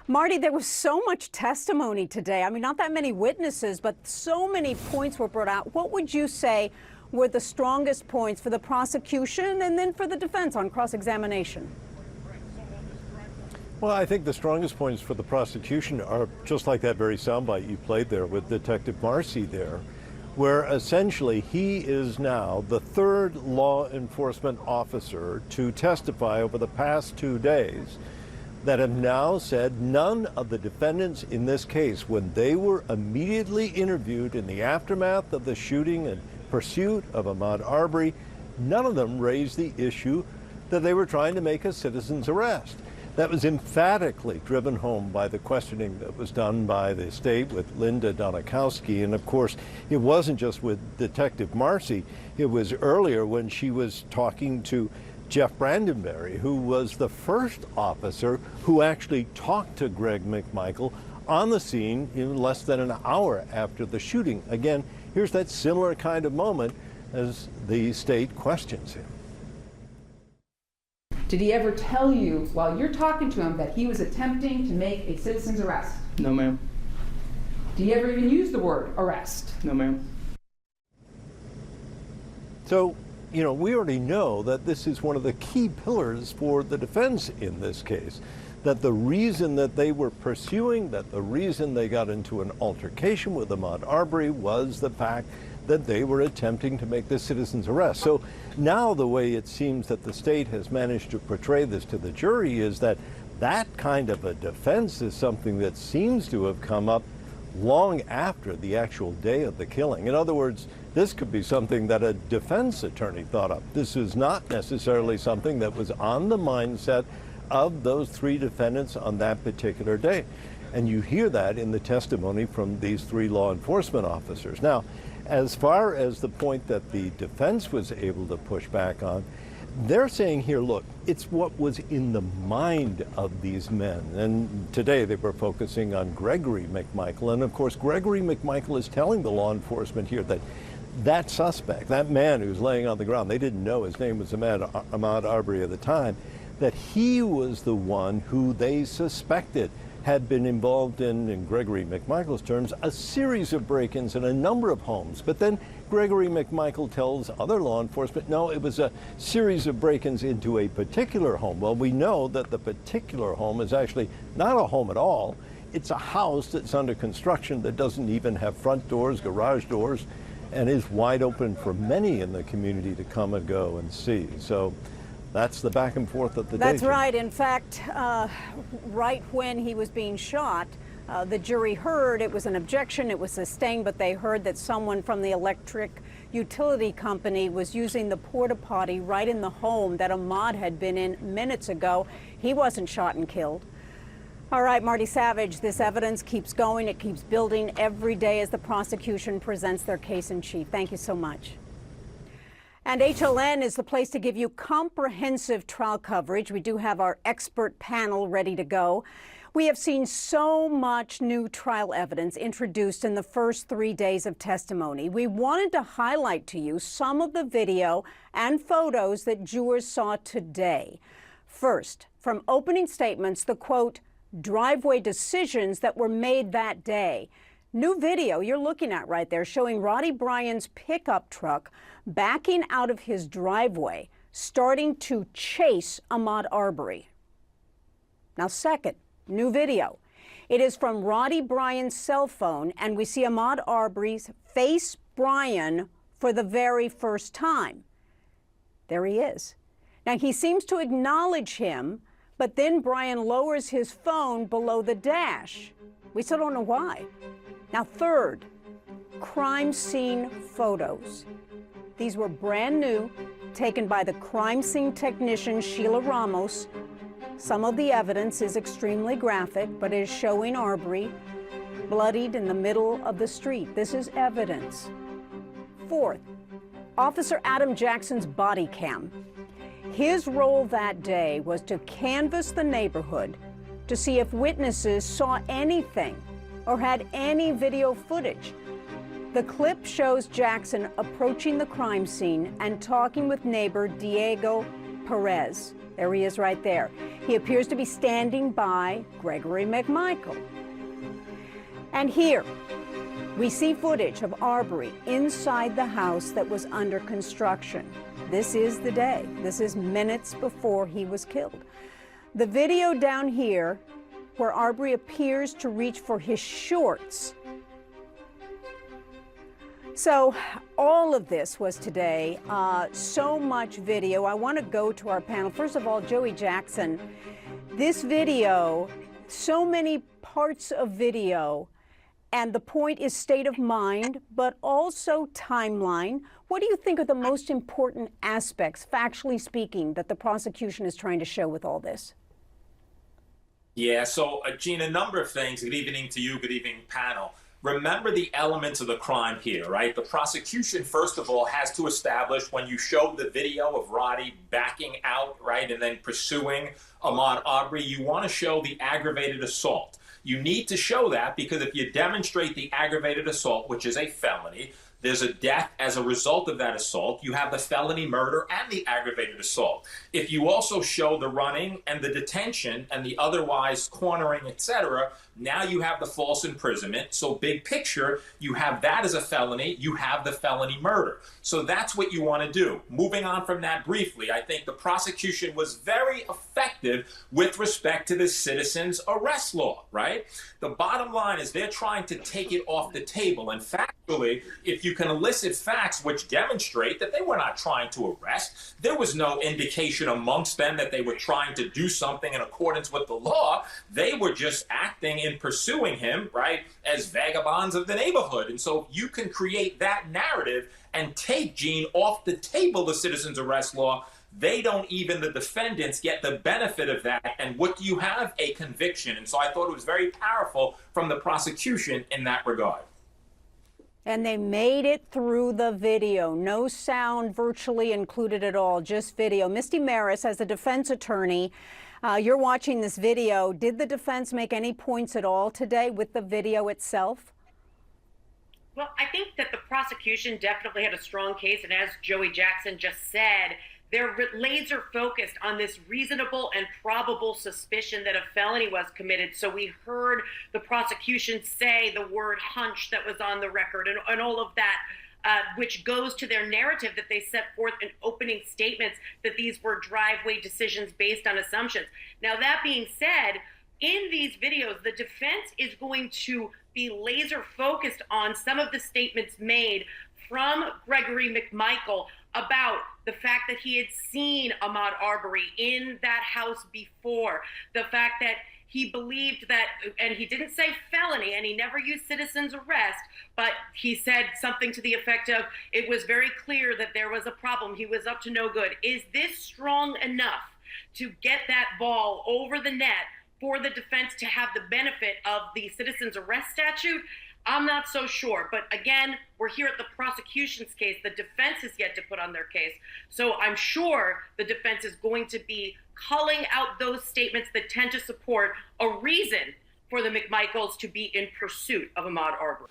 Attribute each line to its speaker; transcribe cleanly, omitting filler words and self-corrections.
Speaker 1: Marty, there was so much testimony today. I mean, not that many witnesses, but so many points were brought out. What would you say were the strongest points for the prosecution and then for the defense on cross-examination?
Speaker 2: Well, I think the strongest points for the prosecution are just like that very soundbite you played there with Detective Marcy there, where essentially he is now the third law enforcement officer to testify over the past 2 days that have now said none of the defendants in this case, when they were immediately interviewed in the aftermath of the shooting and pursuit of Ahmaud Arbery, none of them raised the issue that they were trying to make a citizen's arrest. That was emphatically driven home by the questioning that was done by the state with Linda Donikowski. And of course, it wasn't just with Detective Marcy. It was earlier when she was talking to Jeff Brandeberry, who was the first officer who actually talked to Greg McMichael on the scene in less than an hour after the shooting. Again, here's that similar kind of moment as the state questions him.
Speaker 3: Did he ever tell you while you're talking to him that he was attempting to make a citizen's arrest?
Speaker 4: No, ma'am.
Speaker 3: Did he ever even use the word arrest?
Speaker 4: No, ma'am.
Speaker 2: So, you know, we already know that this is one of the key pillars for the defense in this case, that the reason that they were pursuing, that the reason they got into an altercation with Ahmaud Arbery was the fact that they were attempting to make this citizen's arrest. So now the way it seems that the state has managed to portray this to the jury is that that kind of a defense is something that seems to have come up long after the actual day of the killing. In other words, this could be something that a defense attorney thought up. This is not necessarily something that was on the mindset of those three defendants on that particular day. And you hear that in the testimony from these three law enforcement officers. Now, as far as the point that the defense was able to push back on, they're saying here, look, it's what was in the mind of these men. And today they were focusing on Gregory McMichael. And of course, Gregory McMichael is telling the law enforcement here that that suspect, that man who's laying on the ground, they didn't know his name was Ahmaud Arbery at the time, that he was the one who they suspected had been involved in Gregory McMichael's terms, a series of break-ins in a number of homes. But then Gregory McMichael tells other law enforcement, no, it was a series of break-ins into a particular home. Well, we know that the particular home is actually not a home at all. It's a house that's under construction that doesn't even have front doors, garage doors, and is wide open for many in the community to come and go and see. So that's the back and forth of the day.
Speaker 1: That's right. In fact, right when he was being shot, the jury heard it was an objection, it was sustained, but they heard that someone from the electric utility company was using the porta potty right in the home that Ahmaud had been in minutes ago. He wasn't shot and killed. All right, Marty Savidge, this evidence keeps going, it keeps building every day as the prosecution presents their case in chief. Thank you so much. And HLN is the place to give you comprehensive trial coverage. We do have our expert panel ready to go. We have seen so much new trial evidence introduced in the first 3 days of testimony. We wanted to highlight to you some of the video and photos that jurors saw today. First, from opening statements, the quote, driveway decisions that were made that day. New video you're looking at right there showing Roddie Bryan's pickup truck backing out of his driveway, starting to chase Ahmaud Arbery. Now second, new video. It is from Roddie Bryan's cell phone, and we see Ahmaud Arbery's face Bryan for the very first time. There he is. Now he seems to acknowledge him, but then Bryan lowers his phone below the dash. We still don't know why. Now third, crime scene photos. These were brand new, taken by the crime scene technician Sheila Ramos. Some of the evidence is extremely graphic, but it is showing Arbery bloodied in the middle of the street. This is evidence. Fourth, Officer Adam Jackson's body cam. His role that day was to canvass the neighborhood to see if witnesses saw anything or had any video footage. The clip shows Jackson approaching the crime scene and talking with neighbor Diego Perez. There he is right there. He appears to be standing by Gregory McMichael. And here, we see footage of Arbery inside the house that was under construction. This is the day. This is minutes before he was killed. The video down here, where Arbery appears to reach for his shorts. So all of this was today, so much video. I want to go to our panel. First of all, Joey Jackson, this video, so many parts of video, and the point is state of mind, but also timeline. What do you think are the most important aspects, factually speaking, that the prosecution is trying to show with all this?
Speaker 4: Yeah, so Gene, a number of things. Good evening to you, good evening, panel. Remember the elements of the crime here, right? The prosecution, first of all, has to establish when you show the video of Roddie backing out, right, and then pursuing Ahmaud Arbery, you want to show the aggravated assault. You need to show that because if you demonstrate the aggravated assault, which is a felony, there's a death as a result of that assault. You have the felony murder and the aggravated assault. If you also show the running and the detention and the otherwise cornering, etc., now you have the false imprisonment. So big picture, you have that as a felony, you have the felony murder. So that's what you want to do. Moving on from that briefly, I think the prosecution was very effective with respect to the citizen's arrest law, right? The bottom line is they're trying to take it off the table. And factually, if you can elicit facts which demonstrate that they were not trying to arrest, there was no indication amongst them that they were trying to do something in accordance with the law. They were just acting in pursuing him, right, as vagabonds of the neighborhood. And so you can create that narrative and take, Gene, off the table the citizen's arrest law. They don't even, the defendants, get the benefit of that. And what do you have? A conviction. And so I thought it was very powerful from the prosecution in that regard.
Speaker 1: And they made it through the video. No sound virtually included at all, just video. Misty Maris, as a defense attorney, you're watching this video. Did the defense make any points at all today with the video itself?
Speaker 5: Well, I think that the prosecution definitely had a strong case. And as Joey Jackson just said, they're laser focused on this reasonable and probable suspicion that a felony was committed. So we heard the prosecution say the word hunch that was on the record and all of that, which goes to their narrative that they set forth in opening statements that these were driveway decisions based on assumptions. Now, that being said, in these videos, the defense is going to be laser focused on some of the statements made from Gregory McMichael about the fact that he had seen Ahmaud Arbery in that house before, the fact that he believed that, and he didn't say felony, and he never used citizen's arrest, but he said something to the effect of, it was very clear that there was a problem, he was up to no good. Is this strong enough to get that ball over the net for the defense to have the benefit of the citizen's arrest statute? I'm not so sure. But again, we're here at the prosecution's case. The defense is yet to put on their case. So I'm sure the defense is going to be culling out those statements that tend to support a reason for the McMichaels to be in pursuit of Ahmaud Arbery.